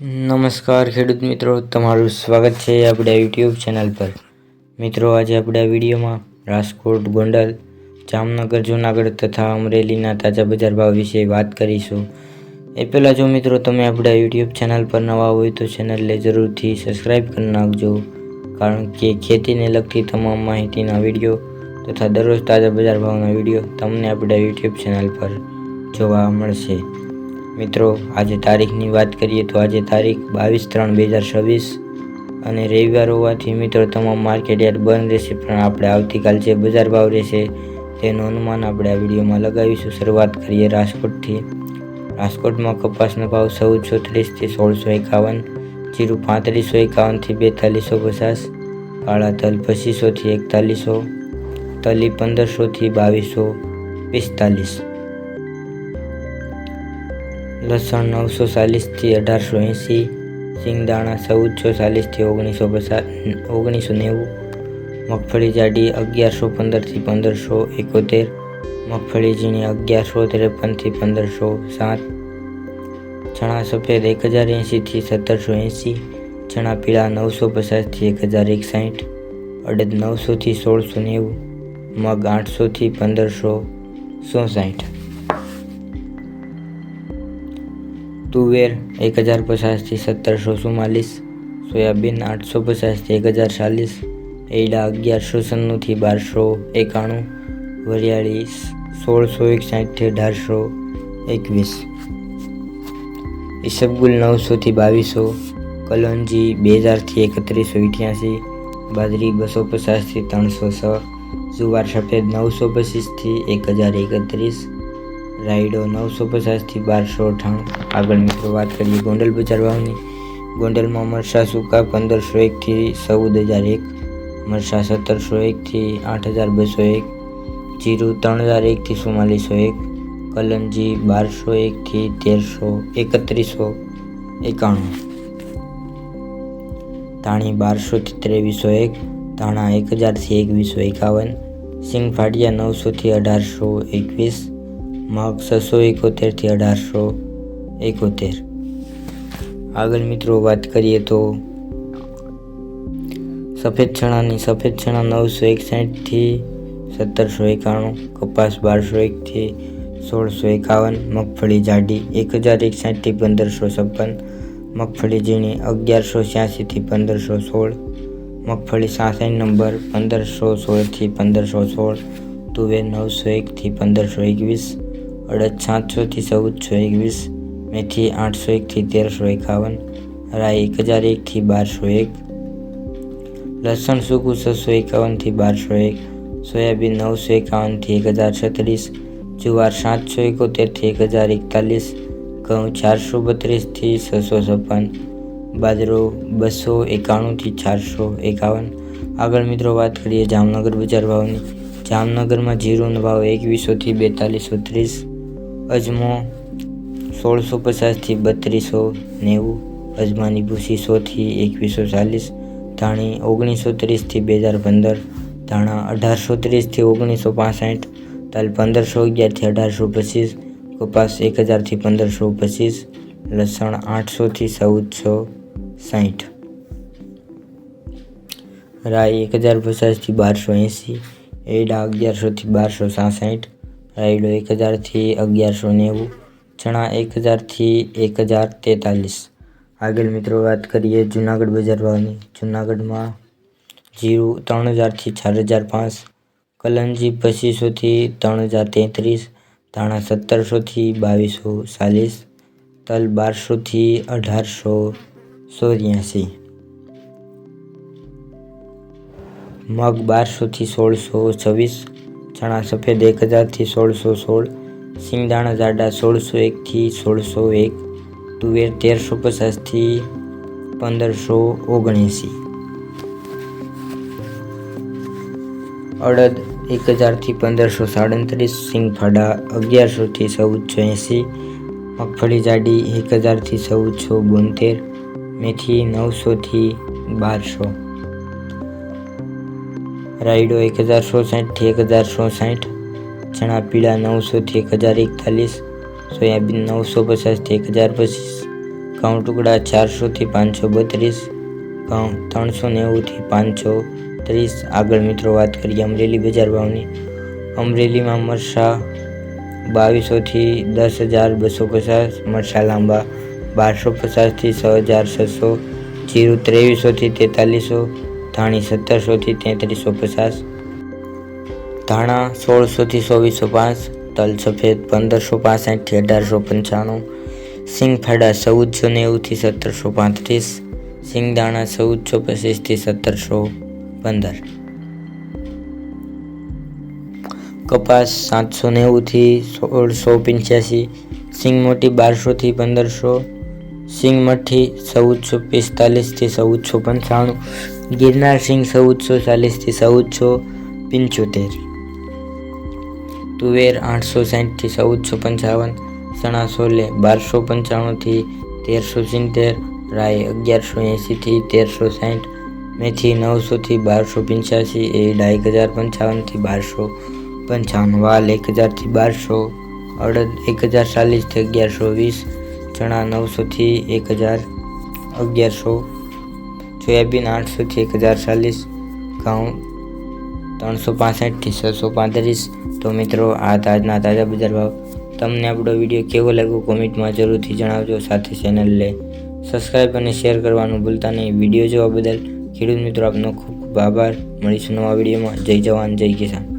નમસ્કાર ખેડૂત મિત્રો, તમારું સ્વાગત છે આપણા યુટ્યુબ ચેનલ પર। મિત્રો, આજે આપણા વિડીયોમાં રાજકોટ, ગોંડલ, જામનગર, જૂનાગઢ તથા અમરેલીના તાજા બજાર ભાવ વિશે વાત કરીશું। એ પહેલાં જો મિત્રો તમે આપણા યુટ્યુબ ચેનલ પર નવા હોય તો ચેનલને જરૂરથી સબસ્ક્રાઈબ કરી નાખજો, કારણ કે ખેતીને લગતી તમામ માહિતીના વિડીયો તથા દરરોજ તાજા બજાર ભાવના વિડીયો તમને આપણા યુટ્યુબ ચેનલ પર જોવા મળશે। મિત્રો, આજે તારીખની વાત કરીએ તો આજે તારીખ 22/3/2026 અને રવિવાર હોવાથી મિત્રો તમામ માર્કેટ યાર્ડ બંધ રહેશે, પણ આપણે આવતીકાલ જે બજાર ભાવ રહેશે તેનું અનુમાન આપણે આ વિડીયોમાં લગાવીશું। શરૂઆત કરીએ રાજકોટથી। રાજકોટમાં કપાસનો ભાવ 1430 થી 1651, જીરું 3551 થી 4250, કાળા તલ 2500 થી 4100, તલી 1500 થી 2245, લસણ 940 થી 1880, સિંગદાણા 1440 થી 1990, મગફળી જાડી 1115 થી 1571, મગફળી ઝીણી 1153 થી 1507, ચણા સફેદ 1080 થી 1780, ચણા પીળા 950 થી 1061, અડદ 900 થી 1690, મગ 800 થી 1567, તુવેર 1050 થી 1744, સોયાબીન 850 થી 1040, એરડા 1196 થી 1291, વરિયાળી 1661 થી 1821, ઈસબગુલ 900 થી 2200, કલોંજી 2000 થી 3188, બાજરી 250 થી 306, જુવાર સફેદ 925 થી 1031, રાયડો 950 થી 1298। આગળ મિત્રો વાત કરીએ ગોંડલ બજાર ભાવની। ગોંડલમાં મરચાં સૂકા 1501 થી 14001, મરચાં 1701 થી 8201, જીરું 3001 થી 4401, કલંજી 1201 થી 3191, ધાણી 1200 થી 2301, ધાણા 1000 થી 2151, સિંગફાડિયા 900 થી 1821, મગ 671 થી 1871। આગળ મિત્રો વાત કરીએ તો સફેદ ચણાની। સફેદ ચણા 961 થી 1791, કપાસ 1201 થી 1651, મગફળી જાડી 1061 થી 1556, મગફળી ઝીણી 1186 થી 1516, મગફળી 67 નંબર 1516 થી 1516, તુવેર 901 થી 1521, અડદ 700 થી 1421, મેથી 801 થી 1351, રાઈ 1001 થી 1201, લસણ સૂકું 651 થી 1201, સોયાબીન 951 થી 1036, જુવાર 771 થી 1041, ઘઉં 432 થી 656, બાજરો 291 થી 451। આગળ મિત્રો વાત કરીએ જામનગર બજાર ભાવની। જામનગરમાં જીરુંનો ભાવ 2100 થી 4230, અજમો 1650 થી 3290, અજમાની ભૂસી 100 થી 2140, ધાણી 1930 થી 2015, ધાણા 1830 થી 1965, તલ 1511 થી 1825, કપાસ 1000 થી 1525, લસણ 800 થી 1460, રાઈ 1050 થી 1280, એરડા 1100 થી 1266, રાયડો 1000 થી 1190, ચણા 1000 થી 1043। આગળ મિત્રો વાત કરીએ જૂનાગઢ બજાર ભાવની। જૂનાગઢમાં જીરું 3000 થી 4005, કલંજી 2500 થી 3033, ધાણા 1700 થી 2240, તલ 1200 થી 1884, મગ 1200 થી 1626, ચણા સફેદ 1000 થી 1616, સિંગદાણા જાડા 1601 થી 1601, તુવેર 1350 થી 1579, અડદ 1000 થી 1537, સિંગફાડા 1100 થી 1480, મગફળી જાડી 1000 થી 1472, મેથી 900 થી 1200, રાયડો 1060 થી 1060, ચણા પીળા 900 થી 1041, સોયાબીન 950 થી 1025, ઘઉં ટુકડા 400 થી 532, ઘઉં 390 થી 530। આગળ મિત્રો વાત કરીએ અમરેલી બજાર ભાવની। અમરેલીમાં મરચાં 2200 થી 10,250, મરચાં લાંબા 1250 થી 6,600, જીરું 2300 થી 4300, ધાણી 1700 થી 3350, ધાણા 1600 થી 2405, તલ સફેદ 1565 થી 1895, સિંગફાડા 1490 થી 1735, સિંગદાણા 1425 થી 1715, કપાસ 790 થી 1685, સિંગ મોટી 1200 થી 1500, સિંગ મઠી 1445 થી 1495, ગિરનાર સિંગ 1440 થી 1475, તુવેર 860 થી 1455, ચણા છોલે 1295 થી 1370, રાઈ 1180 થી 1360, મેથી 900 થી 1285, એરડા 1055 થી 1255, વાલ 1000 થી 1200, અડદ 1040 થી 1120, ચણા 900 થી 1100, સોયાબીન 800 થી 1040, ઘઉં 365 થી 635। તો મિત્રો આ આજના તાજા બજાર ભાવ। તમને આપણો વિડીયો કેવો લાગ્યો કોમેન્ટમાં જરૂરથી જણાવજો। સાથે ચેનલને સબસ્ક્રાઈબ અને શેર કરવાનું ભૂલતા નહીં। વિડીયો જોવા બદલ ખેડૂત મિત્રો આપનો ખૂબ ખૂબ આભાર। મળીશું નવા વિડીયોમાં। જય જવાન જય કિસાન।